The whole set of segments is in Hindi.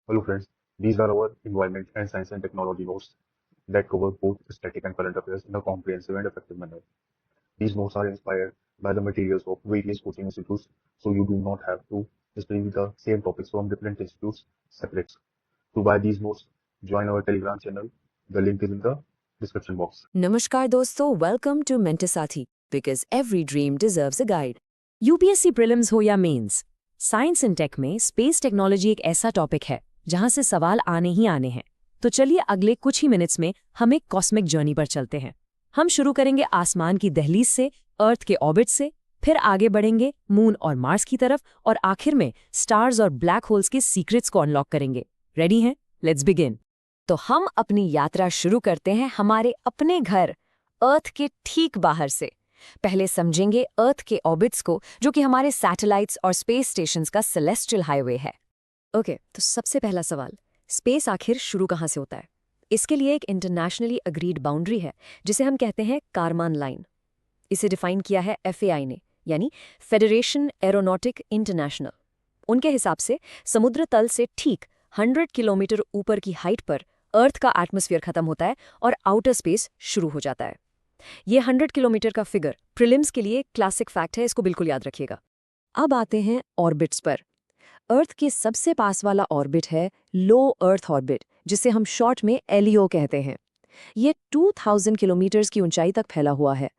Hello friends, these are our environment and science and technology notes that cover both static and current affairs in a comprehensive and effective manner. These notes are inspired by the materials of various coaching institutes, so you do not have to study the same topics from different institutes separately. To buy these notes, join our Telegram channel. The link is in the description box. नमस्कार दोस्तों, वेलकम टू मेंटर साथी because every dream deserves a guide. UPSC prelims हो या मेंस, साइंस एंड टेक में स्पेस टेक्नोलॉजी एक ऐसा टॉपिक है जहां से सवाल आने ही आने हैं। तो चलिए अगले कुछ ही मिनट्स में हम एक कॉस्मिक जर्नी पर चलते हैं। हम शुरू करेंगे आसमान की दहलीज से, अर्थ के ऑर्बिट से, फिर आगे बढ़ेंगे मून और मार्स की तरफ, और आखिर में स्टार्स और ब्लैक होल्स के सीक्रेट्स को अनलॉक करेंगे। रेडी हैं? Let's begin. तो हम अपनी यात्रा शुरू करते हैं हमारे अपने घर अर्थ के ठीक बाहर से। पहले समझेंगे अर्थ के ऑर्बिट्स को, जो कि हमारे सैटेलाइट्स और स्पेस स्टेशंस का सेलेस्टियल हाईवे है। ओके, तो सबसे पहला सवाल, स्पेस आखिर शुरू कहाँ से होता है? इसके लिए एक इंटरनेशनली अग्रीड बाउंड्री है जिसे हम कहते हैं कारमान लाइन। इसे डिफाइन किया है एफएआई ने, यानी फेडरेशन एरोनॉटिक इंटरनेशनल। उनके हिसाब से समुद्र तल से ठीक 100 किलोमीटर ऊपर की हाइट पर अर्थ का एटमॉस्फेयर खत्म होता है और आउटर स्पेस शुरू हो जाता है। ये 100 किलोमीटर का फिगर प्रीलिम्स के लिए क्लासिक फैक्ट है, इसको बिल्कुल याद रखिएगा। अब आते हैं ऑर्बिट्स पर। अर्थ के सबसे पास वाला ऑर्बिट है लो अर्थ ऑर्बिट, जिसे हम शॉर्ट में एलईओ कहते हैं। ये 2000 किलोमीटर्स की ऊंचाई तक फैला हुआ है।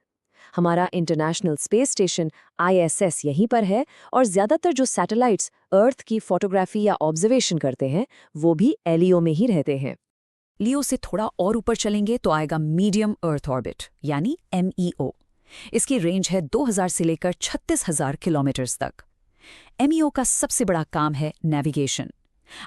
हमारा इंटरनेशनल स्पेस स्टेशन आईएसएस यहीं पर है, और ज्यादातर जो सैटेलाइट्स अर्थ की फोटोग्राफी या ऑब्जर्वेशन करते हैं वो भी एलईओ में ही रहते हैं। लियो से थोड़ा और ऊपर चलेंगे तो आएगा मीडियम अर्थ ऑर्बिट, यानी एमईओ। इसकी रेंज है 2000 से लेकर 36,000 किलोमीटर्स तक। एमईओ का सबसे बड़ा काम है नेविगेशन।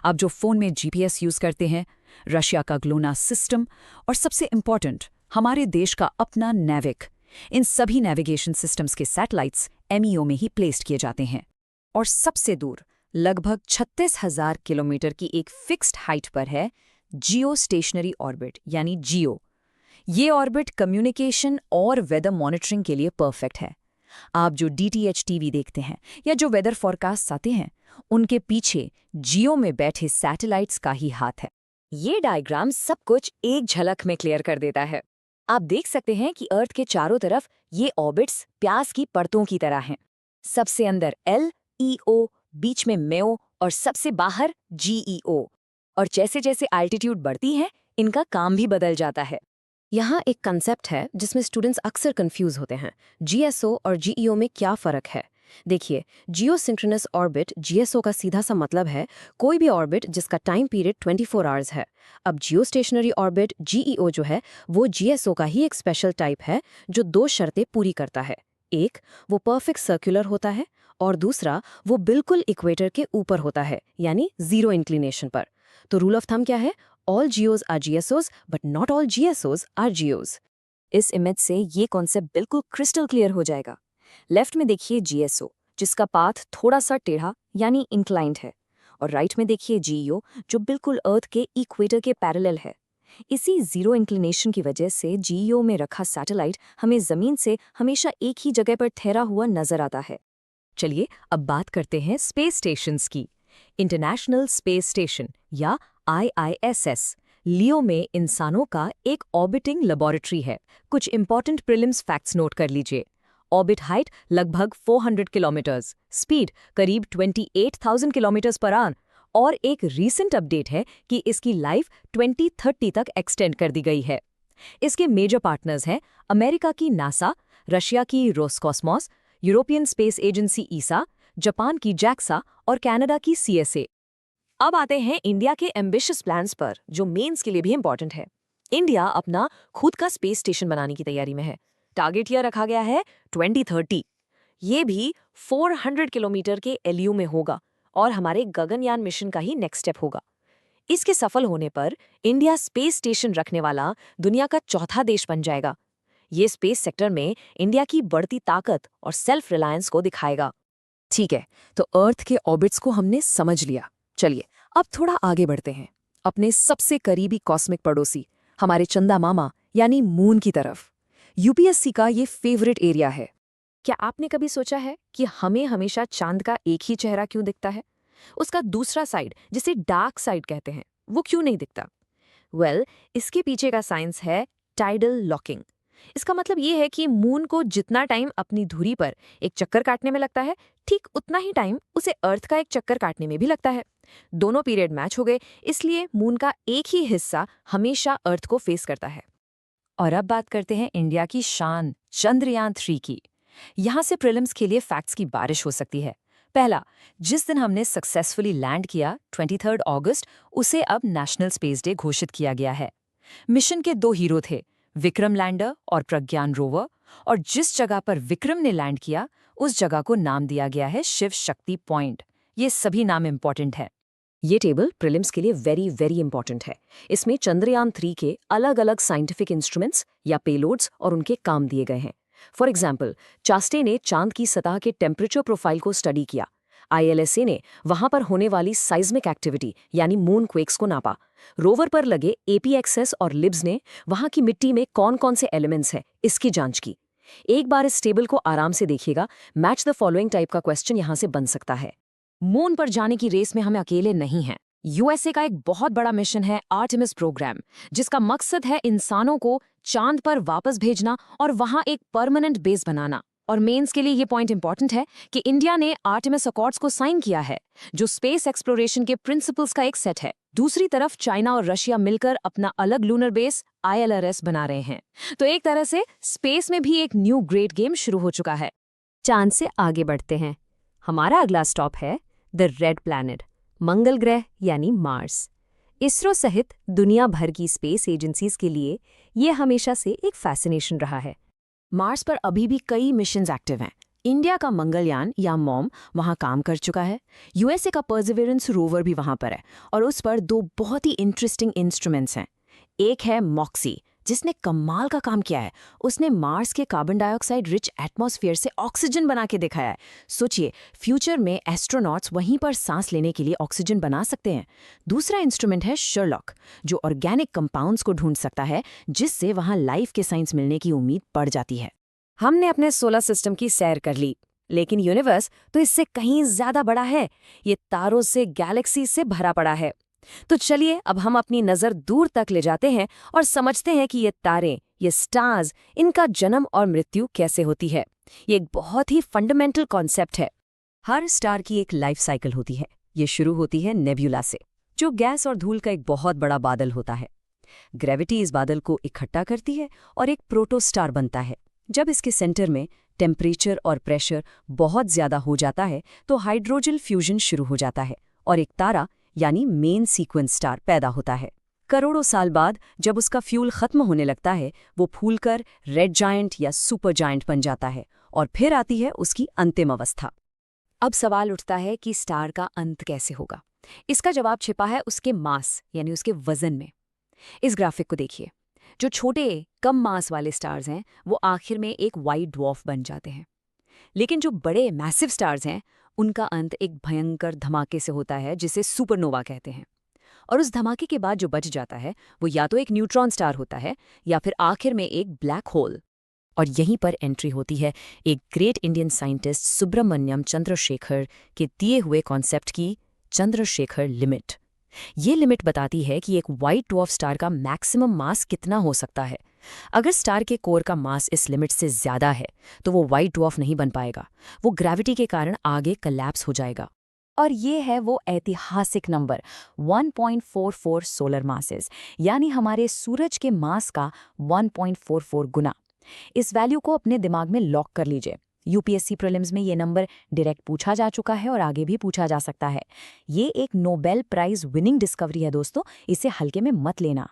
आप जो फोन में जीपीएस यूज करते हैं, रशिया का ग्लोनास सिस्टम, और सबसे इंपॉर्टेंट हमारे देश का अपना नेविक, इन सभी नेविगेशन सिस्टम्स के सैटेलाइट्स एमईओ में ही प्लेस्ड किए जाते हैं। और सबसे दूर लगभग 36,000 किलोमीटर की एक फिक्स्ड हाइट पर है जियो स्टेशनरी ऑर्बिट, यानी जियो। ये ऑर्बिट कम्युनिकेशन और वेदर मॉनिटरिंग के लिए परफेक्ट है। आप जो डीटीएच टीवी देखते हैं या जो वेदर फॉरकास्ट आते हैं, उनके पीछे जियो में बैठे सैटेलाइट्स का ही हाथ है। ये डायग्राम सब कुछ एक झलक में क्लियर कर देता है। आप देख सकते हैं कि अर्थ के चारों तरफ ये ऑर्बिट्स प्याज की परतों की तरह हैं। सबसे अंदर एल ई ओ, बीच में मेओ, और सबसे बाहर जीईओ। और जैसे जैसे एल्टीट्यूड बढ़ती है, इनका काम भी बदल जाता है। यहाँ एक कंसेप्ट है जिसमें स्टूडेंट्स अक्सर कंफ्यूज होते हैं। जीएसओ और जीईओ में क्या फ़र्क है? देखिए, जियो सिंक्रोनस ऑर्बिट जीएसओ का सीधा सा मतलब है कोई भी ऑर्बिट जिसका टाइम पीरियड 24 आवर्स है। अब जियो स्टेशनरी ऑर्बिट जीईओ जो है वो जीएसओ का ही एक स्पेशल टाइप है जो 2 शर्तें पूरी करता है। एक, वो परफेक्ट सर्कुलर होता है, और दूसरा, वो बिल्कुल इक्वेटर के ऊपर होता है, यानी जीरो इंक्लिनेशन पर। तो रूल ऑफ थंब क्या है? All GEOs are GSOs but not all GSOs are GEOs. इस इमेज से ये कॉन्सेप्ट बिल्कुल क्रिस्टल क्लियर हो जाएगा। लेफ्ट में देखिए जीएसओ, जिसका पाथ थोड़ा सा टेढ़ा यानी इंक्लाइंड है, और राइट में देखिए जीईओ, जो बिल्कुल अर्थ के इक्वेटर के पैरेलल है। इसी जीरो इंक्लिनेशन की वजह से जीईओ में रखा सैटेलाइट हमें जमीन से हमेशा एक ही जगह पर ठहरा हुआ नजर आता है। चलिए अब बात करते हैं स्पेस स्टेशंस की। इंटरनेशनल स्पेस स्टेशन या आईआईएसएस लियो में इंसानों का एक ऑर्बिटिंग लेबोरेटरी है। कुछ इंपॉर्टेंट प्रीलिम्स फैक्ट्स नोट कर लीजिए। ऑर्बिट हाइट लगभग 400 किलोमीटर्स, स्पीड करीब 28,000 किलोमीटर्स पर आवर, और एक रीसेंट अपडेट है कि इसकी लाइफ 2030 तक एक्सटेंड कर दी गई है। इसके मेजर पार्टनर्स हैं अमेरिका की नासा, रशिया की रोसकॉस्मोस, यूरोपियन स्पेस एजेंसी ईसा, जापान की जैक्सा और कनाडा की सीएसए। अब आते हैं इंडिया के एम्बिशियस प्लान्स पर, जो मेंस के लिए भी इंपॉर्टेंट है। इंडिया अपना खुद का स्पेस स्टेशन बनाने की तैयारी में है। टारगेट यह रखा गया है 2030। ये भी 400 किलोमीटर के एलयू में होगा और हमारे गगनयान मिशन का ही नेक्स्ट स्टेप होगा। इसके सफल होने पर इंडिया स्पेस स्टेशन रखने वाला दुनिया का चौथा देश बन जाएगा। ये स्पेस सेक्टर में इंडिया की बढ़ती ताकत और सेल्फ रिलायंस को दिखाएगा। ठीक है, तो अर्थ के ऑर्बिट्स को हमने समझ लिया। चलिए अब थोड़ा आगे बढ़ते हैं अपने सबसे करीबी कॉस्मिक पड़ोसी, हमारे चंदा मामा यानी मून की तरफ। यूपीएससी का ये फेवरेट एरिया है। क्या आपने कभी सोचा है कि हमें हमेशा चांद का एक ही चेहरा क्यों दिखता है? उसका दूसरा साइड, जिसे डार्क साइड कहते हैं, वो क्यों नहीं दिखता? वेल, इसके पीछे का साइंस है टाइडल लॉकिंग। इसका मतलब ये है कि मून को जितना टाइम अपनी धुरी पर एक चक्कर काटने में लगता है, ठीक उतना ही टाइम उसे अर्थ का एक चक्कर काटने में भी लगता है। दोनों पीरियड मैच हो गए, इसलिए मून का एक ही हिस्सा हमेशा अर्थ को फेस करता है। और अब बात करते हैं इंडिया की शान चंद्रयान-3 की। यहाँ से प्रीलिम्स के लिए फैक्ट्स की बारिश हो सकती है। पहला, जिस दिन हमने सक्सेसफुली लैंड किया 23 अगस्त, उसे अब नेशनल स्पेस डे घोषित किया गया है। मिशन के 2 हीरो थे, विक्रम लैंडर और प्रज्ञान रोवर, और जिस जगह पर विक्रम ने लैंड किया उस जगह को नाम दिया गया है शिव शक्ति पॉइंट। ये सभी नाम इंपॉर्टेंट है। ये टेबल प्रीलिम्स के लिए वेरी वेरी इंपॉर्टेंट है। इसमें चंद्रयान-3 के अलग अलग साइंटिफिक इंस्ट्रूमेंट्स या पेलोड्स और उनके काम दिए गए हैं। फॉर एग्जाम्पल, चास्टे ने चांद की सतह के टेम्परेचर प्रोफाइल को स्टडी किया। ILSA ने वहां पर होने वाली साइज्मिक एक्टिविटी यानी मून क्वेक्स को नापा। रोवर पर लगे APXS और लिब्स ने वहां की मिट्टी में कौन कौन से एलिमेंट्स हैं इसकी जांच की। एक बार इस टेबल को आराम से देखिएगा, मैच द फॉलोइंग टाइप का क्वेश्चन यहां से बन सकता है। मून पर जाने की रेस में हम अकेले नहीं हैं। USA का एक बहुत बड़ा मिशन है आर्टेमिस प्रोग्राम, जिसका मकसद है इंसानों को चांद पर वापस भेजना और वहां एक परमानेंट बेस बनाना। और मेंस के लिए ये पॉइंट इंपॉर्टेंट है कि इंडिया ने आर्टेमिस अकॉर्ड्स को साइन किया है, जो स्पेस एक्सप्लोरेशन के प्रिंसिपल्स का एक सेट है। दूसरी तरफ चाइना और रशिया मिलकर अपना अलग लूनर बेस ILRS बना रहे हैं। तो एक तरह से स्पेस में भी एक न्यू ग्रेट गेम शुरू हो चुका है। चांद से आगे बढ़ते हैं। हमारा अगला स्टॉप है द रेड प्लैनेट, मंगल ग्रह यानी मार्स। इसरो सहित दुनिया भर की स्पेस एजेंसीज के लिए ये हमेशा से एक फैसिनेशन रहा है। मार्स पर अभी भी कई मिशंस एक्टिव हैं। इंडिया का मंगलयान या मॉम वहां काम कर चुका है। USA का परसिवरेंस रोवर भी वहां पर है और उस पर 2 बहुत ही इंटरेस्टिंग इंस्ट्रूमेंट्स हैं। एक है मॉक्सी, जिसने कमाल का काम किया है। उसने मार्स के कार्बन डाइऑक्साइड रिच एटमॉस्फेयर से ऑक्सीजन बना के दिखाया है। सोचिए, फ्यूचर में एस्ट्रोनॉट्स वहीं पर सांस लेने के लिए ऑक्सीजन बना सकते हैं। दूसरा इंस्ट्रूमेंट है शर्लॉक, जो ऑर्गेनिक कंपाउंड्स को ढूंढ सकता है, जिससे वहां लाइफ के साइंस मिलने की उम्मीद बढ़ जाती है। हमने अपने सोलर सिस्टम की सैर कर ली, लेकिन यूनिवर्स तो इससे कहीं ज्यादा बड़ा है। ये तारों से, गैलेक्सी से भरा पड़ा है। तो चलिए अब हम अपनी नजर दूर तक ले जाते हैं और समझते हैं कि ये तारे, ये स्टार्स, इनका जन्म और मृत्यु कैसे होती है। ये एक बहुत ही फंडामेंटल कॉन्सेप्ट है। हर स्टार की एक लाइफ साइकिल होती है। ये शुरू होती है नेब्यूला से, जो गैस और धूल का एक बहुत बड़ा बादल होता है। ग्रेविटी इस बादल को इकट्ठा करती है और एक प्रोटोस्टार बनता है। जब इसके सेंटर में टेम्परेचर और प्रेशर बहुत ज्यादा हो जाता है तो हाइड्रोजन फ्यूजन शुरू हो जाता है और एक तारा यानी मेन सीक्वेंस स्टार पैदा होता है। करोड़ों साल बाद जब उसका फ्यूल खत्म होने लगता है, वो फूलकर रेड जायंट या सुपर जायंट बन जाता है और फिर आती है उसकी अंतिम अवस्था। अब सवाल उठता है कि स्टार का अंत कैसे होगा। इसका जवाब छिपा है उसके मास यानी उसके वजन में। इस ग्राफिक को देखिए। जो छोटे कम मास वाले स्टार्स हैं वो आखिर में एक वाइट ड्वार्फ बन जाते हैं, लेकिन जो बड़े मैसिव स्टार्स हैं उनका अंत एक भयंकर धमाके से होता है जिसे सुपरनोवा कहते हैं। और उस धमाके के बाद जो बच जाता है वो या तो एक न्यूट्रॉन स्टार होता है या फिर आखिर में एक ब्लैक होल। और यहीं पर एंट्री होती है एक great Indian scientist Subrahmanyan Chandrasekhar के दिए हुए कॉन्सेप्ट की, चंद्रशेखर लिमिट। ये लिमिट बताती है कि एक वाइट ड्वार्फ स्टार का मैक्सिमम मास कितना हो सकता है। अगर स्टार के कोर का मास इस लिमिट से ज्यादा है तो वो वाइट ड्वार्फ नहीं बन पाएगा, वो ग्रेविटी के कारण आगे कोलैप्स हो जाएगा। और ये है वो ऐतिहासिक नंबर 1.44 सोलर मासेस, यानी हमारे सूरज के मास का 1.44 गुना। इस वैल्यू को अपने दिमाग में लॉक कर लीजिए। UPSC प्रीलिम्स में ये नंबर डायरेक्ट पूछा जा चुका है और आगे भी पूछा जा सकता है। ये एक नोबेल प्राइज विनिंग डिस्कवरी है दोस्तों, इसे हल्के में मत लेना।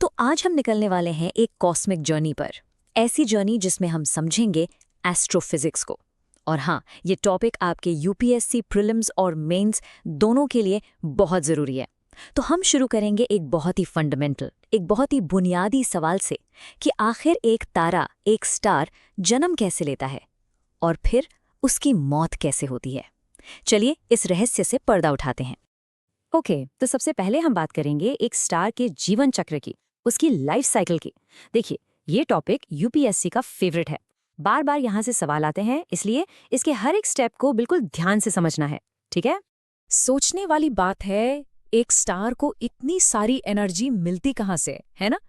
तो आज हम निकलने वाले हैं एक कॉस्मिक जर्नी पर, ऐसी जर्नी जिसमें हम समझेंगे एस्ट्रोफिजिक्स को। और हाँ, ये टॉपिक आपके UPSC प्रीलिम्स और मेंस दोनों के लिए बहुत ज़रूरी है। तो हम शुरू करेंगे एक बहुत ही फंडामेंटल, एक बहुत ही बुनियादी सवाल से कि आखिर एक तारा, एक स्टार जन्म कैसे लेता है और फिर उसकी मौत कैसे होती है। चलिए इस रहस्य से पर्दा उठाते हैं। ओके, तो सबसे पहले हम बात करेंगे एक स्टार के जीवन चक्र की, उसकी लाइफ साइकिल की। देखिए, ये टॉपिक UPSC का फेवरेट है। बार बार यहाँ से सवाल आते हैं, इसलिए इसके हर एक स्टेप को बिल्कुल ध्यान से समझना है, ठीक है? सोचने वाली बात है, एक स्टार को इतनी सारी एनर्जी मिलती कहाँ से, है ना?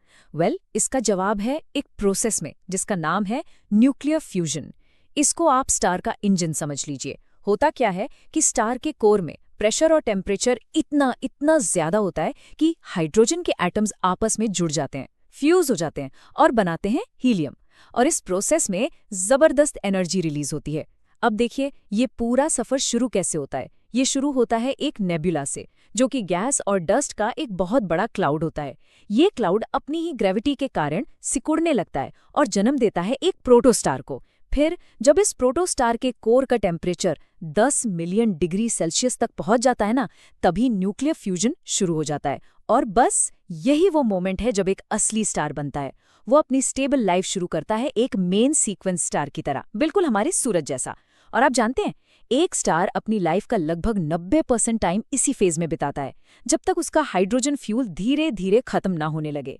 इसका जवाब है एक प्रोसेस में जिसका नाम है न्यूक्लियर फ्यूजन। इसको आप स्टार का इंजन समझ लीजिए। होता क्या है कि स्टार के कोर में प्रेशर और टेम्परेचर इतना इतना ज्यादा होता है कि हाइड्रोजन के एटम्स आपस में जुड़ जाते हैं, फ्यूज हो जाते हैं और बनाते हैं हीलियम। और इस प्रोसेस में जबरदस्त एनर्जी रिलीज होती है। अब देखिए ये पूरा सफर शुरू कैसे होता है। ये शुरू होता है एक नेबुला से, जो कि गैस और डस्ट का एक बहुत बड़ा क्लाउड होता है। ये क्लाउड अपनी ही ग्रेविटी के कारण सिकुड़ने लगता है और जन्म देता है एक प्रोटोस्टार को। फिर जब इस प्रोटोस्टार के कोर का टेम्परेचर 10 मिलियन डिग्री सेल्सियस तक पहुंच जाता है ना, तभी न्यूक्लियर फ्यूजन शुरू हो जाता है। और बस यही वो मोमेंट है जब एक असली स्टार बनता है। वो अपनी स्टेबल लाइफ शुरू करता है एक मेन सीक्वेंस स्टार की तरह, बिल्कुल हमारे सूरज जैसा। और आप जानते हैं, एक स्टार अपनी लाइफ का लगभग 90% टाइम इसी फेज में बिताता है, जब तक उसका हाइड्रोजन फ्यूल धीरे धीरे खत्म ना होने लगे।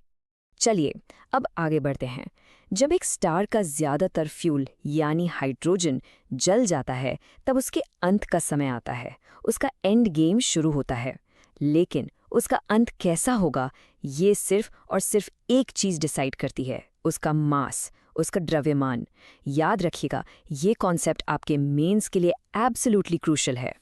चलिए अब आगे बढ़ते हैं। जब एक स्टार का ज्यादातर फ्यूल यानी हाइड्रोजन जल जाता है, तब उसके अंत का समय आता है। उसका एंड गेम शुरू होता है। लेकिन उसका अंत कैसा होगा, ये सिर्फ और सिर्फ एक चीज डिसाइड करती है, उसका मास, उसका द्रव्यमान। याद रखिएगा, ये कॉन्सेप्ट आपके मेंस के लिए एब्सोल्युटली क्रूशल है।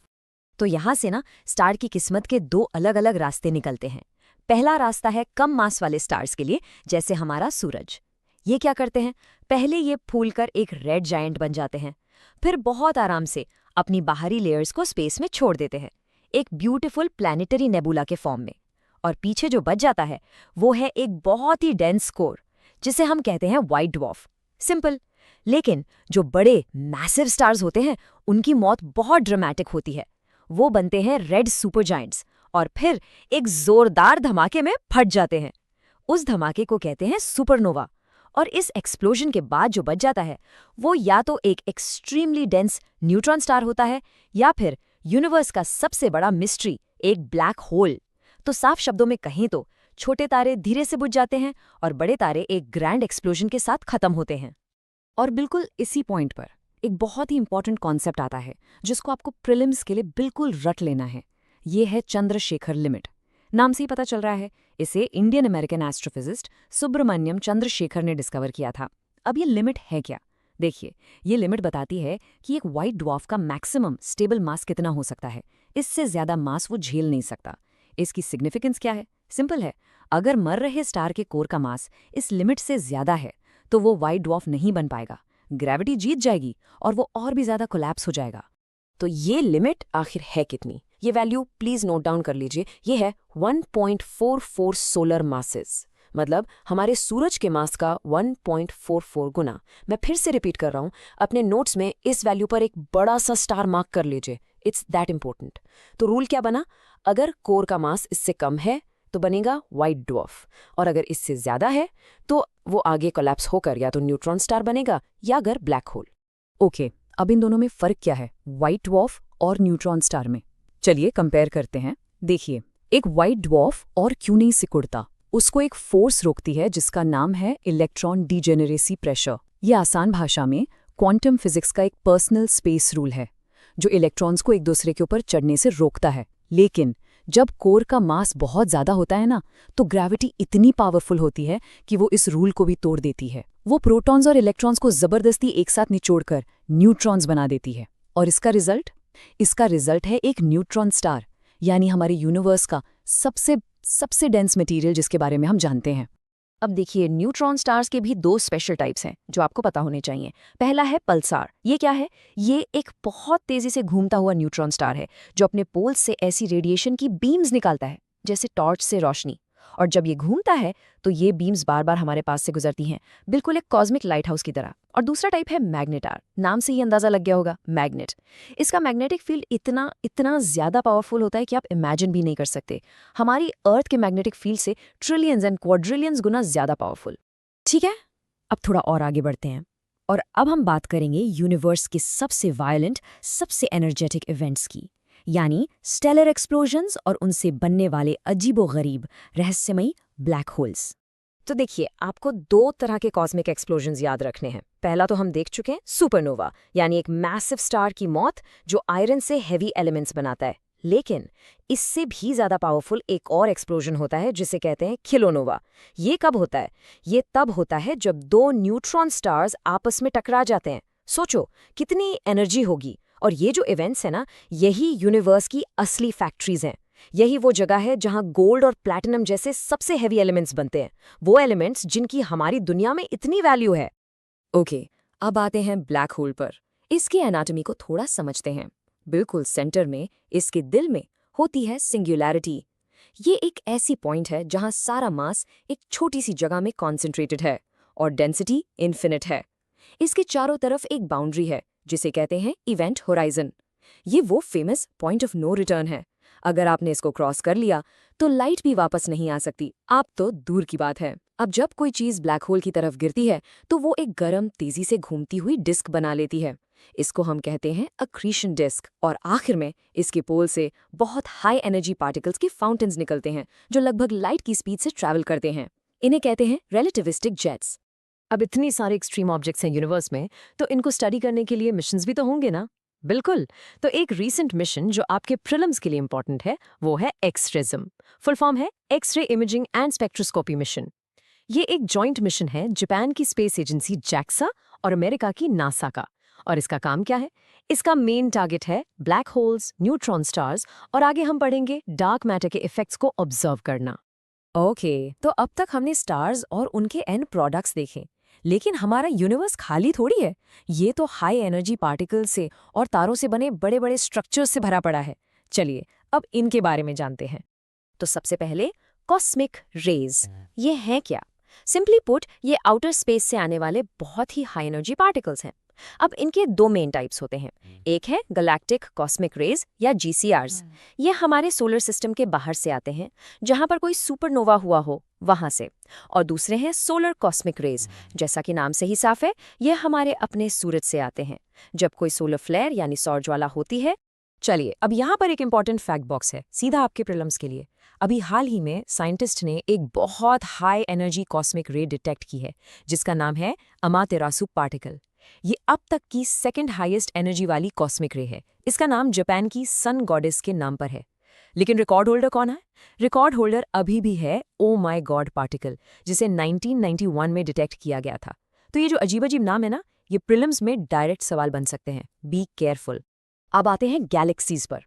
तो यहाँ से ना स्टार की किस्मत के दो अलग अलग रास्ते निकलते हैं। पहला रास्ता है कम मास वाले स्टार्स के लिए, जैसे हमारा सूरज। ये क्या करते हैं, पहले ये फूलकर एक रेड जायंट बन जाते हैं, फिर बहुत आराम से अपनी बाहरी लेयर्स को स्पेस में छोड़ देते हैं, एक ब्यूटीफुल प्लैनेटरी नेबुला के फॉर्म में। और पीछे जो बच जाता है वो है एक बहुत ही डेंस कोर, जिसे हम कहते हैं व्हाइट ड्वार्फ। सिंपल। लेकिन जो बड़े मैसिव स्टार्स होते हैं, उनकी मौत बहुत ड्रामेटिक होती है। वो बनते हैं रेड सुपर जायंट्स और फिर एक जोरदार धमाके में फट जाते हैं। उस धमाके को कहते हैं सुपरनोवा। और इस एक्सप्लोजन के बाद जो बच जाता है वो या तो एक एक्सट्रीमली डेंस न्यूट्रॉन स्टार होता है, या फिर यूनिवर्स का सबसे बड़ा मिस्ट्री, एक ब्लैक होल। तो साफ शब्दों में कहें तो छोटे तारे धीरे से बुझ जाते हैं और बड़े तारे एक ग्रैंड एक्सप्लोजन के साथ खत्म होते हैं। और बिल्कुल इसी पॉइंट पर एक बहुत ही इंपॉर्टेंट कॉन्सेप्ट आता है, जिसको आपको प्रीलिम्स के लिए बिल्कुल रट लेना है। ये है चंद्रशेखर लिमिट। नाम से ही पता चल रहा है, इसे Indian American astrophysicist Subrahmanyan Chandrasekhar ने डिस्कवर किया था। अब ये लिमिट है क्या? देखिए, ये लिमिट बताती है कि एक व्हाइट ड्वार्फ का मैक्सिमम स्टेबल मास कितना हो सकता है। इससे ज्यादा मास वो झेल नहीं सकता। इसकी सिग्निफिकेंस क्या है? सिंपल है, अगर मर रहे स्टार के कोर का मास इस लिमिट से ज्यादा है तो वो व्हाइट ड्वार्फ नहीं बन पाएगा, ग्रेविटी जीत जाएगी और वो और भी ज्यादा कोलैप्स हो जाएगा। तो ये लिमिट आखिर है कितनी? ये वैल्यू प्लीज नोट डाउन कर लीजिए। ये है 1.44 सोलर मासेस, मतलब हमारे सूरज के मास का 1.44 गुना। मैं फिर से रिपीट कर रहा हूं, अपने नोट्स में इस वैल्यू पर एक बड़ा सा स्टार मार्क कर लीजिए। It's that important. तो रूल क्या बना? अगर कोर का मास इससे कम है तो बनेगा व्हाइट ड्वार्फ, और अगर इससे ज्यादा है तो वो आगे कोलैप्स होकर या तो न्यूट्रॉन स्टार बनेगा या अगर ब्लैक होल। ओके, अब इन दोनों में फर्क क्या है, व्हाइट ड्वार्फ और न्यूट्रॉन स्टार में? चलिए कंपेयर करते हैं। देखिए, एक व्हाइट ड्वार्फ और क्यों नहीं सिकुड़ता, उसको एक फोर्स रोकती है जिसका नाम है इलेक्ट्रॉन डीजेनरेसी प्रेशर। ये आसान भाषा में क्वांटम फिजिक्स का एक पर्सनल स्पेस रूल है, जो इलेक्ट्रॉन्स को एक दूसरे के ऊपर चढ़ने से रोकता है। लेकिन जब कोर का मास बहुत ज्यादा होता है ना, तो ग्रेविटी इतनी पावरफुल होती है कि वो इस रूल को भी तोड़ देती है। वो प्रोटॉन्स और इलेक्ट्रॉन्स को जबरदस्ती एक साथ निचोड़कर न्यूट्रॉन्स बना देती है। और इसका रिजल्ट है एक न्यूट्रॉन स्टार, यानी हमारे यूनिवर्स का सबसे डेंस मटेरियल, जिसके बारे में हम जानते हैं। अब देखिए, न्यूट्रॉन स्टार्स के भी दो स्पेशल टाइप्स हैं जो आपको पता होने चाहिए। पहला है पल्सार। ये क्या है? ये एक बहुत तेजी से घूमता हुआ न्यूट्रॉन स्टार है जो अपने पोल्स से ऐसी रेडिएशन की बीम्स निकालता है जैसे टॉर्च से रोशनी। और जब ये घूमता है तो ये बीम्स बार बार हमारे पास से गुजरती हैं, बिल्कुल एक कॉस्मिक लाइट हाउस की तरह। और दूसरा टाइप है मैग्नेटार। नाम से ही अंदाजा लग गया होगा, मैग्नेट। इसका मैग्नेटिक फील्ड इतना ज्यादा पावरफुल होता है कि आप इमेजिन भी नहीं कर सकते। हमारी अर्थ के मैग्नेटिक फील्ड से ट्रिलियंस एंड क्वाड्रिलियंस गुना ज्यादा पावरफुल। ठीक है, अब थोड़ा और आगे बढ़ते हैं और अब हम बात करेंगे यूनिवर्स के सबसे वायलेंट, सबसे एनर्जेटिक इवेंट्स की, यानी स्टेलर एक्सप्लोजन्स और उनसे बनने वाले अजीबोगरीब रहस्यमयी ब्लैक होल्स। तो देखिए, आपको 2 तरह के कॉस्मिक एक्सप्लोजन्स याद रखने हैं। पहला तो हम देख चुके हैं, सुपरनोवा, यानी एक मैसिव स्टार की मौत जो आयरन से हेवी एलिमेंट्स बनाता है। लेकिन इससे भी ज़्यादा पावरफुल एक और एक्सप्लोजन होता है जिसे कहते हैं किलोनोवा। ये कब होता है? ये तब होता है जब 2 न्यूट्रॉन स्टार्स आपस में टकरा जाते हैं। सोचो कितनी एनर्जी होगी। और ये जो इवेंट्स हैं ना, यही यूनिवर्स की असली फैक्ट्रीज हैं। यही वो जगह है जहां गोल्ड और प्लैटिनम जैसे सबसे हेवी एलिमेंट्स बनते हैं, वो एलिमेंट्स जिनकी हमारी दुनिया में इतनी वैल्यू है। ओके, अब आते हैं ब्लैक होल पर। इसकी एनाटॉमी को थोड़ा समझते हैं। बिल्कुल सेंटर में, इसके दिल में, होती है सिंगुलैरिटी। ये एक ऐसी पॉइंट है जहां सारा मास एक छोटी सी जगह में कॉन्सेंट्रेटेड है और डेंसिटी इन्फिनिट है। इसके चारों तरफ एक बाउंड्री है जिसे कहते हैं इवेंट होराइजन। ये वो famous point of no return है। अगर आपने इसको क्रॉस कर लिया तो लाइट भी वापस नहीं आ सकती, आप तो दूर की बात है। अब जब कोई चीज ब्लैक होल की तरफ गिरती है तो वो एक गर्म, तेजी से घूमती हुई डिस्क बना लेती है। इसको हम कहते हैं अक्रीशन डिस्क। और आखिर में इसके पोल से बहुत हाई एनर्जी पार्टिकल्स की फाउंटेन्स निकलते हैं जो लगभग लाइट की स्पीड से ट्रैवल करते हैं। इन्हें कहते हैं रिलेटिविस्टिक जेट्स। अब इतनी सारे एक्सट्रीम ऑब्जेक्ट्स हैं यूनिवर्स में, तो इनको स्टडी करने के लिए मिशंस भी तो होंगे ना? बिल्कुल। तो एक रीसेंट मिशन जो आपके प्रीलिम्स के लिए इंपॉर्टेंट है वो है एक्सरिज्म। फुल फॉर्म है X ray imaging and spectroscopy mission. ये एक जॉइंट मिशन है जापान की स्पेस एजेंसी जैक्सा और अमेरिका की नासा का। और इसका काम क्या है? इसका मेन टारगेट है ब्लैक होल्स, न्यूट्रॉन स्टार्स और आगे हम पढ़ेंगे डार्क मैटर के इफेक्ट्स को ऑब्जर्व करना। ओके, तो अब तक हमने स्टार्स और उनके एंड प्रोडक्ट्स देखे, लेकिन हमारा यूनिवर्स खाली थोड़ी है। ये तो हाई एनर्जी पार्टिकल से और तारों से बने बड़े बड़े स्ट्रक्चर्स से भरा पड़ा है। चलिए अब इनके बारे में जानते हैं। तो सबसे पहले कॉस्मिक रेज। ये हैं क्या? सिंपली पुट, ये आउटर स्पेस से आने वाले बहुत ही हाई एनर्जी पार्टिकल्स हैं। अब इनके 2 मेन टाइप्स होते हैं। एक है गैलेक्टिक कॉस्मिक रेज या GCRs। ये हमारे सोलर सिस्टम के बाहर से आते हैं, जहां पर कोई सुपरनोवा हुआ हो वहां से। और दूसरे हैं सोलर कॉस्मिक रेज। जैसा कि नाम से ही साफ है, ये हमारे अपने सूरज से आते हैं जब कोई सोलर फ्लेयर यानी सौर ज्वाला होती है। चलिए, अब यहाँ पर एक इंपॉर्टेंट फैक्ट बॉक्स है सीधा आपके प्रीलिम्स के लिए। अभी हाल ही में साइंटिस्ट ने एक बहुत हाई एनर्जी कॉस्मिक रे डिटेक्ट की है जिसका नाम है अमातेरासु पार्टिकल। ये अब तक की 2nd हाईएस्ट एनर्जी वाली कॉस्मिक रे है। इसका नाम जापान की सन गॉडेस के नाम पर है। लेकिन रिकॉर्ड होल्डर कौन है? रिकॉर्ड होल्डर अभी भी है ओ माय गॉड पार्टिकल, जिसे 1991 में डिटेक्ट किया गया था। तो ये जो अजीब अजीब नाम है ना, ये प्रीलिम्स में डायरेक्ट सवाल बन सकते हैं। Be careful. अब आते हैं गैलेक्सीज पर।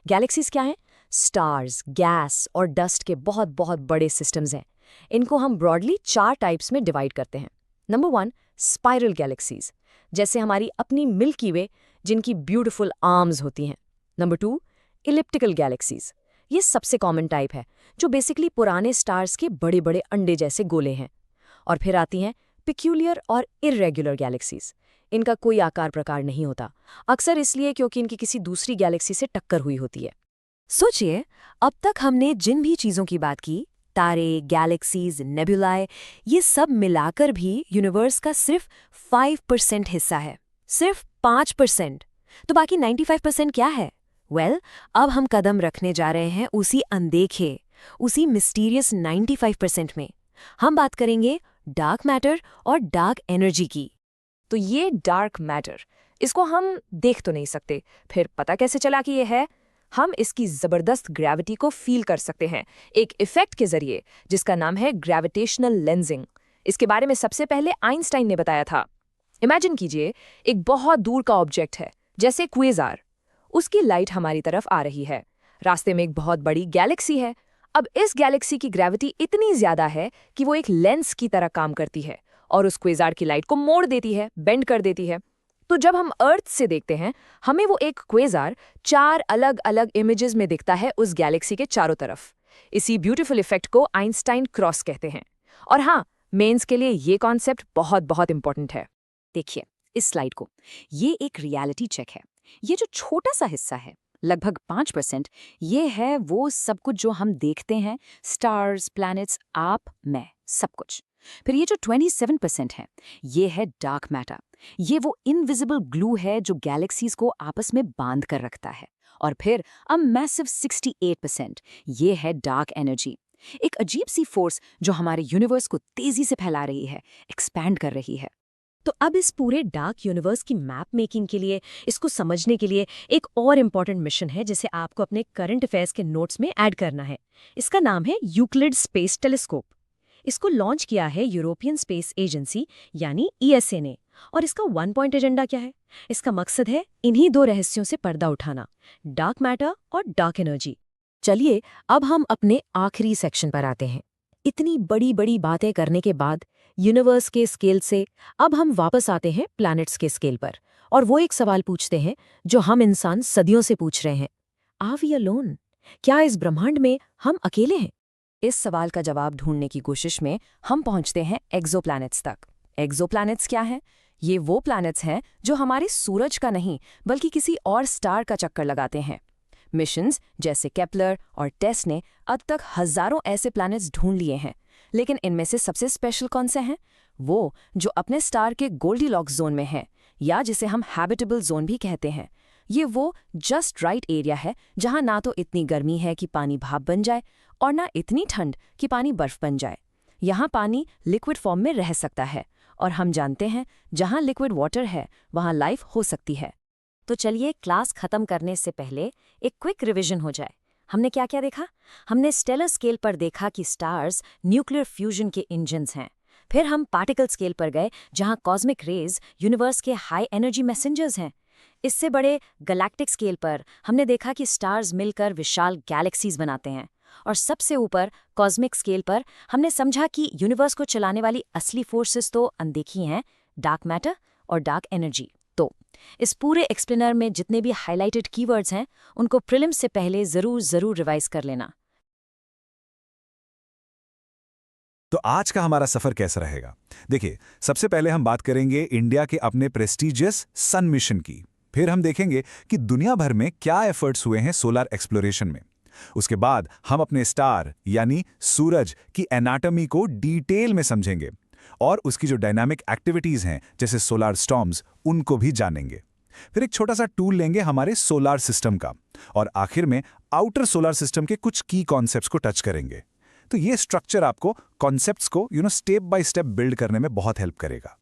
गैलेक्सीज क्या हैं? स्टार्स, गैस और डस्ट के बहुत बहुत बड़े सिस्टम्स हैं। इनको हम ब्रॉडली 4 टाइप्स में डिवाइड करते हैं। नंबर 1, स्पाइरल गैलेक्सीज, जैसे हमारी अपनी मिल्की वे जिनकी ब्यूटीफुल आर्म्स होती हैं। Number 2, elliptical galaxies. ये सबसे कॉमन टाइप है जो बेसिकली पुराने स्टार्स के बड़े बड़े अंडे जैसे गोले हैं। और फिर आती हैं पिक्यूलियर और इर्रेगुलर गैलेक्सीज। इनका कोई आकार प्रकार नहीं होता, अक्सर इसलिए क्योंकि इनकी किसी दूसरी गैलेक्सी से टक्कर हुई होती है। सोचिए, अब तक हमने जिन भी चीज़ों की बात की, तारे, गैलेक्सीज, नेबुलाए, ये सब मिलाकर भी यूनिवर्स का सिर्फ 5% हिस्सा है। सिर्फ 5%। तो बाकी 95% क्या है? वेल, अब हम कदम रखने जा रहे हैं उसी अनदेखे, उसी मिस्टीरियस 95% में। हम बात करेंगे डार्क मैटर और डार्क एनर्जी की। तो ये डार्क मैटर, इसको हम देख तो नहीं सकते, फिर पता कैसे चला कि ये है? हम इसकी ज़बरदस्त ग्रेविटी को फील कर सकते हैं एक इफेक्ट के जरिए जिसका नाम है ग्रेविटेशनल लेंसिंग। इसके बारे में सबसे पहले आइंस्टाइन ने बताया था। इमेजिन कीजिए, एक बहुत दूर का ऑब्जेक्ट है जैसे क्वेज़ार। उसकी लाइट हमारी तरफ आ रही है। रास्ते में एक बहुत बड़ी गैलेक्सी है। अब इस गैलेक्सी की ग्रेविटी इतनी ज्यादा है कि वो एक लेंस की तरह काम करती है और उस क्वेज़ार की लाइट को मोड़ देती है, बेंड कर देती है। तो जब हम अर्थ से देखते हैं, हमें वो एक क्वेज़ार 4 अलग अलग इमेजेस में दिखता है उस गैलेक्सी के चारों तरफ। इसी ब्यूटीफुल इफेक्ट को आइंस्टाइन क्रॉस कहते हैं। और हाँ, मेंस के लिए ये कॉन्सेप्ट बहुत बहुत इंपॉर्टेंट है। देखिए इस स्लाइड को, ये एक रियलिटी चेक है। ये जो छोटा सा हिस्सा है, लगभग 5%, ये है वो सब कुछ जो हम देखते हैं, स्टार्स, प्लैनेट्स, आप, मैं, सब कुछ। फिर ये जो 27% है, ये है डार्क मैटर। ये वो इनविजिबल ग्लू है जो गैलेक्सीज को आपस में बांध कर रखता है। और फिर मैसिव 68%, ये है डार्क एनर्जी। एक अजीब सी फोर्स जो हमारे यूनिवर्स को तेजी से फैला रही है, एक्सपैंड कर रही है। तो अब इस पूरे डार्क यूनिवर्स की मैप मेकिंग के लिए, इसको समझने के लिए एक और इम्पॉर्टेंट मिशन है जिसे आपको अपने करंट अफेयर्स के नोट्स में ऐड करना है। इसका नाम है यूक्लिड स्पेस टेलीस्कोप। इसको लॉन्च किया है यूरोपियन स्पेस एजेंसी यानी ESA ने। और इसका 1 पॉइंट एजेंडा क्या है? इसका मकसद है इन्हीं 2 रहस्यों से पर्दा उठाना, डार्क मैटर और डार्क एनर्जी। चलिए अब हम अपने आखिरी सेक्शन पर आते हैं। इतनी बड़ी बड़ी बातें करने के बाद यूनिवर्स के स्केल से अब हम वापस आते हैं प्लैनेट्स के स्केल पर, और वो एक सवाल पूछते हैं जो हम इंसान सदियों से पूछ रहे हैं। Are we alone? क्या इस ब्रह्मांड में हम अकेले हैं? इस सवाल का जवाब ढूंढने की कोशिश में हम पहुंचते हैं एक्सोप्लैनेट्स तक। एक्सोप्लैनेट्स क्या है? ये वो प्लैनेट्स हैं जो हमारे सूरज का नहीं बल्कि किसी और स्टार का चक्कर लगाते हैं। मिशंस जैसे केपलर और टेस ने अब तक हजारों ऐसे प्लैनेट्स ढूंढ लिए हैं, लेकिन इनमें से सबसे स्पेशल कौन से हैं? वो जो अपने स्टार के गोल्डीलॉक्स जोन में हैं, या जिसे हम हैबिटेबल जोन भी कहते हैं। ये वो जस्ट राइट एरिया है जहां ना तो इतनी गर्मी है कि पानी भाप बन जाए और ना इतनी ठंड कि पानी बर्फ बन जाए। यहाँ पानी लिक्विड फॉर्म में रह सकता है, और हम जानते हैं जहाँ लिक्विड वाटर है वहाँ लाइफ हो सकती है। तो चलिए क्लास खत्म करने से पहले एक क्विक रिवीजन हो जाए। हमने क्या क्या देखा? हमने स्टेलर स्केल पर देखा कि स्टार्स न्यूक्लियर फ्यूजन के इंजन्स हैं। फिर हम पार्टिकल स्केल पर गए जहाँ कॉस्मिक रेज यूनिवर्स के हाई एनर्जी मैसेंजर्स हैं। इससे बड़े गैलेक्टिक स्केल पर हमने देखा कि स्टार्स मिलकर विशाल गैलेक्सीज बनाते हैं। और सबसे ऊपर कॉस्मिक स्केल पर हमने समझा कि यूनिवर्स को चलाने वाली असली फोर्सेस तो अनदेखी हैं, डार्क मैटर और डार्क एनर्जी। तो इस पूरे एक्सप्लेनर में जितने भी हाइलाइटेड कीवर्ड्स हैं उनको प्रीलिम्स से पहले जरूर रिवाइज कर लेना। तो आज का हमारा सफर कैसा रहेगा? देखिए, सबसे पहले हम बात करेंगे इंडिया के अपने प्रेस्टीजियस सन मिशन की। फिर हम देखेंगे कि दुनिया भर में क्या एफर्ट्स हुए हैं सोलर एक्सप्लोरेशन में। उसके बाद हम अपने स्टार यानी सूरज की एनाटॉमी को डिटेल में समझेंगे और उसकी जो डायनामिक एक्टिविटीज हैं जैसे सोलर स्टॉर्म्स, उनको भी जानेंगे। फिर एक छोटा सा टूल लेंगे हमारे सोलर सिस्टम का, और आखिर में आउटर सोलर सिस्टम के कुछ की कॉन्सेप्ट्स को टच करेंगे। तो ये स्ट्रक्चर आपको कॉन्सेप्ट्स को स्टेप बाय स्टेप बिल्ड करने में बहुत हेल्प करेगा।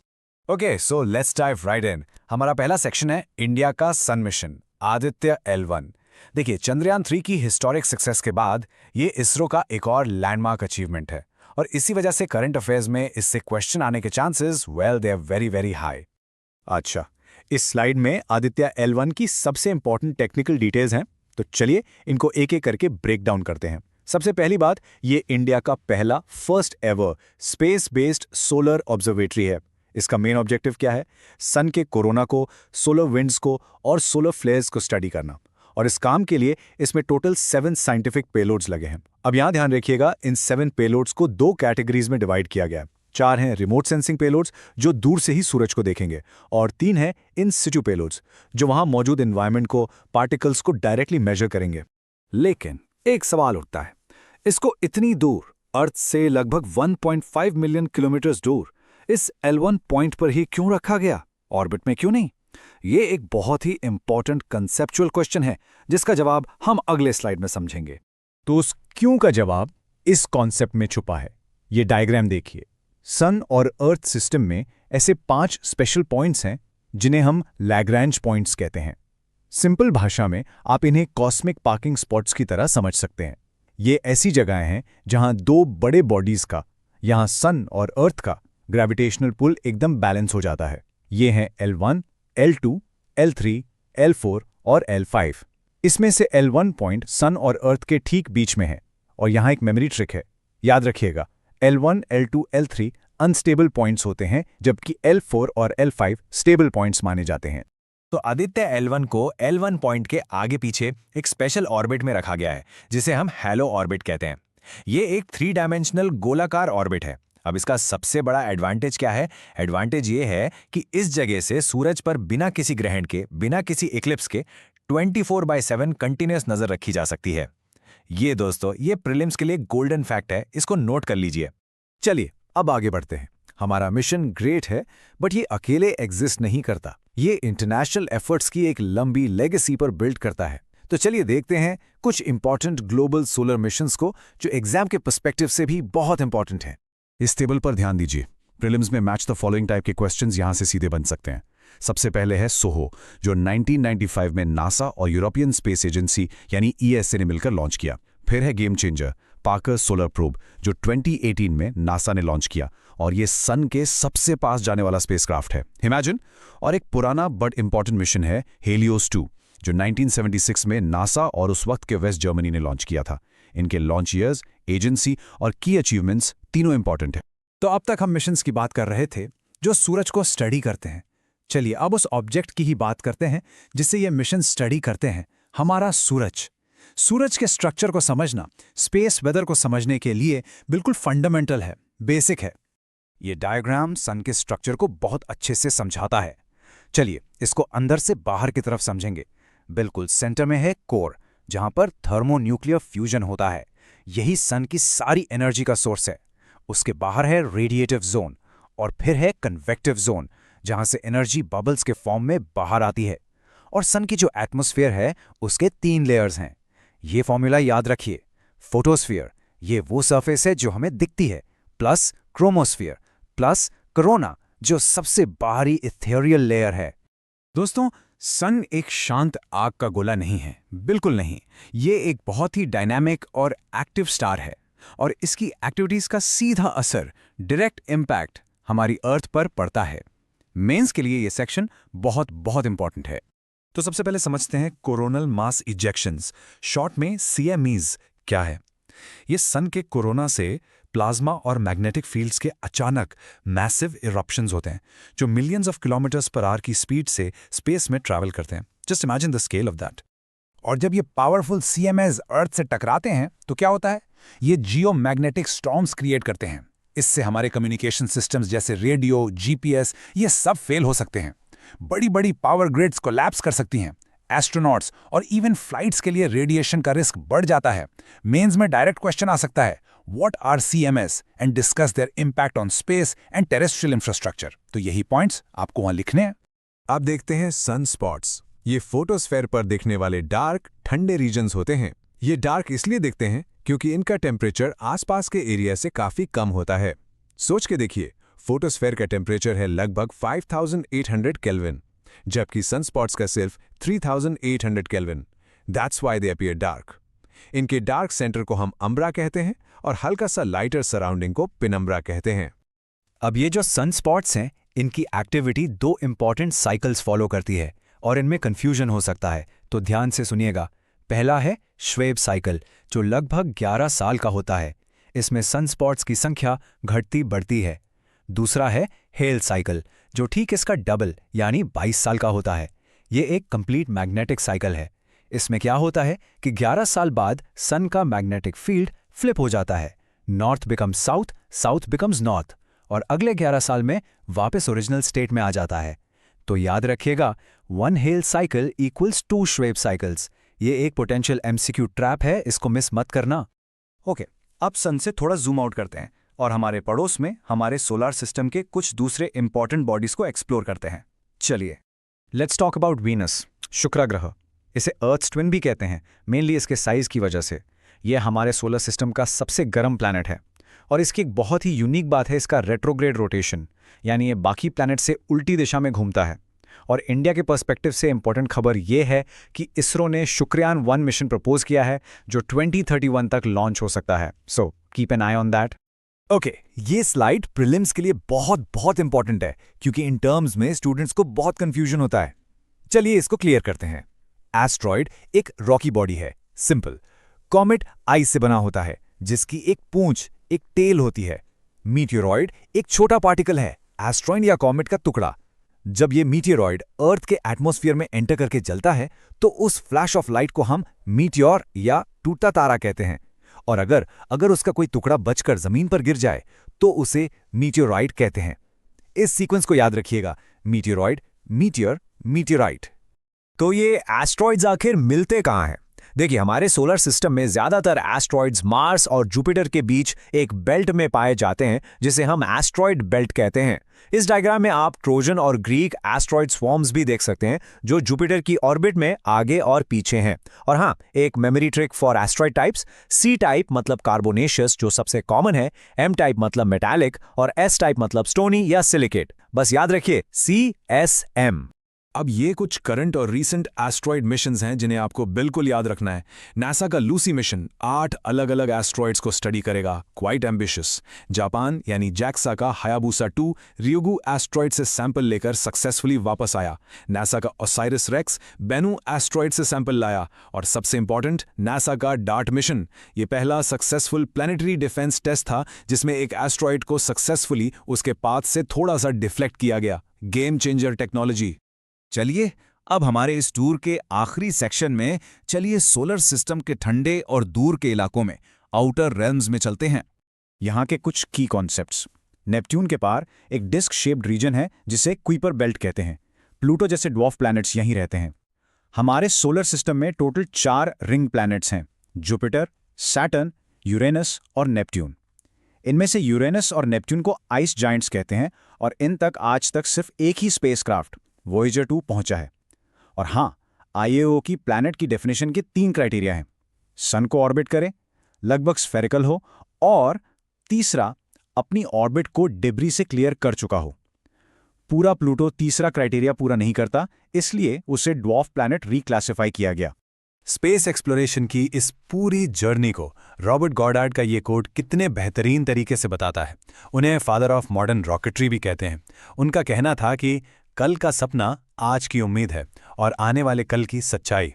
Okay, so let's dive right in. हमारा पहला सेक्शन है इंडिया का सन मिशन आदित्य L1। देखिए, चंद्रयान 3 की हिस्टोरिक सक्सेस के बाद ये इसरो का एक और लैंडमार्क अचीवमेंट है, और इसी वजह से करंट अफेयर्स में इससे क्वेश्चन आने के chances they are very very high. अच्छा, इस स्लाइड में आदित्य L1 की सबसे इंपॉर्टेंट टेक्निकल डिटेल्स हैं, तो चलिए इनको एक एक करके ब्रेक डाउन करते हैं। सबसे पहली बात, ये इंडिया का पहला first ever space based solar observatory है। इसका मेन ऑब्जेक्टिव क्या है? सन के कोरोना को, सोलर विंड्स को और सोलर फ्लेयर्स को स्टडी करना। और इस काम के लिए इसमें टोटल 7 साइंटिफिक पेलोड्स लगे हैं। अब यहां ध्यान रखिएगा, इन 7 पेलोड्स को 2 कैटेगरीज में डिवाइड किया गया है। 4 हैं रिमोट सेंसिंग पेलोड्स जो दूर से ही सूरज को देखेंगे, और 3 हैं इन सिटू पेलोड्स जो वहां मौजूद एनवायरनमेंट को, पार्टिकल्स को डायरेक्टली मेजर करेंगे। लेकिन एक सवाल उठता है, इसको इतनी दूर, अर्थ से लगभग 1.5 मिलियन किलोमीटर दूर, इस L1 पॉइंट पर ही क्यों रखा गया? ऑर्बिट में क्यों नहीं? ये एक बहुत ही इंपॉर्टेंट कंसेप्चुअल क्वेश्चन है जिसका जवाब हम अगले स्लाइड में समझेंगे। तो उस क्यों का जवाब इस कॉन्सेप्ट में छुपा है। ये डायग्राम देखिए। सन और अर्थ सिस्टम में ऐसे 5 स्पेशल पॉइंट्स हैं जिन्हें हम लैग्रैंज पॉइंट्स कहते हैं। सिंपल भाषा में आप इन्हें कॉस्मिक पार्किंग स्पॉट्स की तरह समझ सकते हैं। ये ऐसी जगहें हैं जहां 2 बड़े बॉडीज का, यहां सन और अर्थ का ग्रेविटेशनल पुल एकदम बैलेंस हो जाता है। ये हैं L1, L2, L3, L4 और L5। इसमें से L1 पॉइंट सन और अर्थ के ठीक बीच में है। और यहाँ एक मेमोरी ट्रिक है, याद रखिएगा, L1, L2, L3 unstable points होते हैं जबकि L4 और L5 स्टेबल पॉइंट्स माने जाते हैं। तो आदित्य L1 को L1 पॉइंट के आगे पीछे एक स्पेशल ऑर्बिट में रखा गया है जिसे हम हैलो ऑर्बिट कहते हैं। ये एक 3 डायमेंशनल गोलाकार ऑर्बिट है। अब इसका सबसे बड़ा एडवांटेज क्या है? एडवांटेज ये है कि इस जगह से सूरज पर बिना किसी ग्रहण के, बिना किसी इक्लिप्स के 24/7 कंटिन्यूअस नजर रखी जा सकती है। ये दोस्तों, ये प्रीलिम्स के लिए गोल्डन फैक्ट है, इसको नोट कर लीजिए। चलिए अब आगे बढ़ते हैं। हमारा मिशन ग्रेट है, बट ये अकेले एग्जिस्ट नहीं करता। ये इंटरनेशनल एफर्ट्स की एक लंबी लेगेसी पर बिल्ड करता है। तो तो चलिए देखते हैं कुछ इंपॉर्टेंट ग्लोबल सोलर मिशंस को जो एग्जाम के पर्सपेक्टिव से भी बहुत इंपॉर्टेंट हैं। इस टेबल पर ध्यान दीजिए। प्रीलिम्स में मैच द फॉलोइंग टाइप के क्वेश्चंस यहां से सीधे बन सकते हैं। सबसे पहले है सोहो, जो 1995 में नासा और यूरोपियन स्पेस एजेंसी यानी ESA ने मिलकर लॉन्च किया। फिर है game changer, Parker solar probe, जो 2018 में नासा ने लॉन्च किया और ये सन के सबसे पास जाने वाला स्पेसक्राफ्ट है, इमेजिन। और एक पुराना बट इंपॉर्टेंट मिशन है हेलियोस 2, जो 1976 में नासा और उस वक्त के वेस्ट जर्मनी ने लॉन्च किया था। इनके लॉन्च ईयर्स, एजेंसी और की अचीवमेंट्स तीनों इंपॉर्टेंट है। तो अब तक हम मिशंस की बात कर रहे थे जो सूरज को स्टडी करते हैं। चलिए अब उस ऑब्जेक्ट की ही बात करते हैं जिससे ये मिशन स्टडी करते हैं, हमारा सूरज। सूरज के स्ट्रक्चर को समझना स्पेस वेदर को समझने के लिए बिल्कुल फंडामेंटल है, बेसिक है। ये डायग्राम सन के स्ट्रक्चर को बहुत अच्छे से समझाता है। चलिए इसको अंदर से बाहर की तरफ समझेंगे। बिल्कुल सेंटर में है कोर, जहां पर थर्मोन्यूक्लियर फ्यूजन होता है। यही सन की सारी एनर्जी का सोर्स है। उसके बाहर है रेडिएटिव जोन और फिर है कन्वेक्टिव जोन, जहां से एनर्जी बबल्स के फॉर्म में बाहर आती है। और सन की जो एटमॉस्फेयर है उसके 3 लेयर्स हैं। ये फॉर्मूला याद रखिए। फोटोस्फीयर, ये वो सरफेस है जो हमें दिखती है, प्लस क्रोमोस्फीयर, प्लस कोरोना, जो सबसे बाहरी इथेरियल लेयर है। दोस्तों, सन एक शांत आग का गोला नहीं है, बिल्कुल नहीं। ये एक बहुत ही डायनामिक और एक्टिव स्टार है और इसकी एक्टिविटीज का सीधा असर, डायरेक्ट इम्पैक्ट हमारी अर्थ पर पड़ता है। मेंस के लिए ये सेक्शन बहुत बहुत इंपॉर्टेंट है। तो सबसे पहले समझते हैं कोरोनल मास इजेक्शंस, शॉर्ट में CMEs क्या है। ये सन के कोरोना से प्लाज्मा और मैग्नेटिक फील्ड्स के अचानक मैसिव इरप्शंस होते हैं जो millions of kilometres per hour की स्पीड से स्पेस में ट्रैवल करते हैं। Just imagine the scale of that. और जब ये पावरफुल CMS अर्थ से टकराते हैं तो क्या होता है? ये जियोमैग्नेटिक स्टॉर्म्स क्रिएट करते हैं। इससे हमारे कम्युनिकेशन सिस्टम्स जैसे रेडियो, GPS ये सब फेल हो सकते हैं। बड़ी बड़ी पावर ग्रिड्स कोलैप्स कर सकती हैं। एस्ट्रोनॉट्स और इवन फ्लाइट्स के लिए रेडिएशन का रिस्क बढ़ जाता है। मेंस में डायरेक्ट क्वेश्चन आ सकता है, what are CMS and discuss their impact on space and terrestrial infrastructure. तो यही पॉइंट्स आपको वहां लिखने हैं। अब देखते हैं सन स्पॉट्स। ये फोटोस्फेयर पर दिखने वाले डार्क, ठंडे रीजन्स होते हैं। ये डार्क इसलिए दिखते हैं क्योंकि इनका टेम्परेचर आसपास के एरिया से काफी कम होता है। सोच के देखिए, फोटोस्फेयर का टेम्परेचर है लगभग 5800 केल्विन, जबकि सनस्पॉट्स का सिर्फ 3800 kelvin. That's why they appear dark. इनके डार्क सेंटर को हम अम्ब्रा कहते हैं और हल्का सा लाइटर सराउंडिंग को पिनम्ब्रा कहते हैं। अब ये जो सन स्पॉट्स हैं, इनकी एक्टिविटी 2 इंपॉर्टेंट साइकिल्स फॉलो करती है और इनमें कंफ्यूजन हो सकता है, तो ध्यान से सुनिएगा। पहला है श्वेब साइकिल, जो लगभग 11 साल का होता है। इसमें सनस्पॉट्स की संख्या घटती बढ़ती है। दूसरा है हेल साइकिल, जो ठीक इसका डबल यानी 22 साल का होता है। ये एक कंप्लीट मैग्नेटिक साइकिल है। इसमें क्या होता है कि 11 साल बाद सन का मैग्नेटिक फील्ड फ्लिप हो जाता है। North becomes south, south becomes north, और अगले 11 साल में वापस ओरिजिनल स्टेट में आ जाता है। तो याद रखिएगा, 1 हेल साइकिल इक्वल्स 2 श्वेब साइकिल्स। ये एक पोटेंशियल MCQ ट्रैप है, इसको मिस मत करना। ओके, अब सन से थोड़ा जूम आउट करते हैं और हमारे पड़ोस में हमारे सोलार सिस्टम के कुछ दूसरे इंपॉर्टेंट बॉडीज को एक्सप्लोर करते हैं। चलिए, लेट्स टॉक अबाउट वीनस, शुक्र ग्रह। इसे अर्थ ट्विन भी कहते हैं, मेनली इसके साइज की वजह से। यह हमारे सोलर सिस्टम का सबसे गर्म प्लैनेट है और इसकी एक बहुत ही यूनिक बात है इसका रेट्रोग्रेड रोटेशन, यानी ये बाकी प्लैनेट से उल्टी दिशा में घूमता है। और इंडिया के पर्सपेक्टिव से इंपॉर्टेंट खबर यह है कि इसरो ने शुक्रयान 1 मिशन प्रपोज किया है जो 2031 तक लॉन्च हो सकता है। So keep an I on that. Okay, ये स्लाइड प्रीलिम्स के लिए बहुत बहुत इंपॉर्टेंट है क्योंकि इन टर्म्स में स्टूडेंट्स को बहुत कंफ्यूजन होता है। चलिए इसको क्लियर करते हैं। एस्ट्रॉइड एक रॉकी बॉडी है, सिंपल। कॉमेट आइस से बना होता है जिसकी एक पूंछ, एक टेल होती है। मीटियोरॉइड एक छोटा पार्टिकल है, एस्ट्रॉइड या कॉमेट का टुकड़ा। जब ये मीटियोरॉइड अर्थ के एटमॉस्फेयर में एंटर करके जलता है तो उस फ्लैश ऑफ लाइट को हम मीटियोर या टूटा तारा कहते हैं। और अगर उसका कोई टुकड़ा बचकर जमीन पर गिर जाए तो उसे मीटियोराइट कहते हैं। इस सीक्वेंस को याद रखिएगा, मीटियोरॉइड, मीटियर, मीटियोराइट। तो ये एस्ट्रॉइड्स आखिर मिलते कहाँ हैं? देखिए, हमारे सोलर सिस्टम में ज्यादातर एस्ट्रॉइड्स मार्स और जुपिटर के बीच एक बेल्ट में पाए जाते हैं, जिसे हम एस्ट्रॉइड बेल्ट कहते हैं। इस डायग्राम में आप ट्रोजन और ग्रीक एस्ट्रॉइड स्वॉर्म्स भी देख सकते हैं, जो जुपिटर की ऑर्बिट में आगे और पीछे हैं। और हाँ, एक memory trick for asteroid types: C type मतलब कार्बोनेशियस, जो सबसे कॉमन है, एम टाइप मतलब मेटालिक, और एस टाइप मतलब स्टोनी या सिलिकेट। बस याद रखिए, CSM। अब ये कुछ करंट और रीसेंट एस्ट्रॉइड मिशंस हैं जिन्हें आपको बिल्कुल याद रखना है। नासा का लूसी मिशन 8 अलग-अलग एस्ट्रॉइड्स को स्टडी करेगा, क्वाइट एम्बिशियस। जापान यानी जैक्सा का हायाबुसा 2 रियोगु एस्ट्रॉइड से सैंपल लेकर सक्सेसफुली वापस आया। नासा का ओसाइरिस रेक्स बेनू एस्ट्रॉइड से सैंपल लाया। और सबसे इंपॉर्टेंट, नासा का डार्ट मिशन, ये पहला सक्सेसफुल प्लैनेटरी डिफेंस टेस्ट था जिसमें एक एस्ट्रॉइड को सक्सेसफुली उसके पाथ से थोड़ा सा डिफ्लेक्ट किया गया। Game changer technology. चलिए, अब हमारे इस टूर के आखिरी सेक्शन में चलिए सोलर सिस्टम के ठंडे और दूर के इलाकों में, आउटर रेल्म्स में चलते हैं। यहाँ के कुछ की कॉन्सेप्ट्स। नेपट्यून के पार एक डिस्क शेप्ड रीजन है जिसे कुइपर बेल्ट कहते हैं। प्लूटो जैसे ड्वार्फ प्लैनेट्स यहीं रहते हैं। हमारे सोलर सिस्टम में टोटल 4 रिंग प्लैनेट्स हैं: जुपिटर, सैटर्न, यूरेनस और नेपट्यून। इनमें से यूरेनस और नेपट्यून को आइस जाइंट्स कहते हैं और इन तक आज तक सिर्फ एक ही स्पेसक्राफ्ट वॉयेजर 2 पहुंचा है। और हाँ, IAO की प्लैनेट की डेफिनेशन के 3 क्राइटेरिया हैं: सन को ऑर्बिट करे, लगभग स्फेरिकल हो, और तीसरा, अपनी ऑर्बिट को डिब्री से क्लियर कर चुका हो। पूरा प्लूटो तीसरा क्राइटेरिया पूरा नहीं करता, इसलिए उसे ड्वार्फ प्लैनेट रिक्लासिफाई किया गया। स्पेस एक्सप्लोरेशन की इस पूरी जर्नी को रॉबर्ट गॉडार्ड का ये कोट कितने बेहतरीन तरीके से बताता है। उन्हें फादर ऑफ मॉडर्न रॉकेटरी भी कहते हैं। उनका कहना था कि कल का सपना आज की उम्मीद है और आने वाले कल की सच्चाई।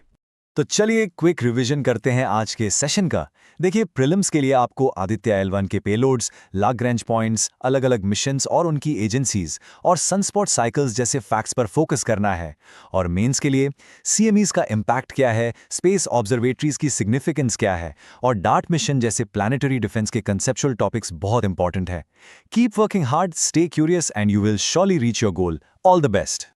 तो चलिए क्विक रिवीजन करते हैं आज के सेशन का। देखिए, प्रीलिम्स के लिए आपको आदित्य L1 के पेलोड्स, लाग्रेंज पॉइंट्स, अलग अलग मिशंस और उनकी एजेंसीज और सनस्पॉट साइकिल्स जैसे फैक्ट्स पर फोकस करना है। और मेंस के लिए CMEs का इम्पैक्ट क्या है, स्पेस ऑब्जर्वेटरीज की सिग्निफिकेंस क्या है, और डार्ट मिशन जैसे प्लैनेटरी डिफेंस के कंसेप्चुअल टॉपिक्स बहुत इंपॉर्टेंट है। Keep working hard, stay curious, and you will surely reach your goal. All the best.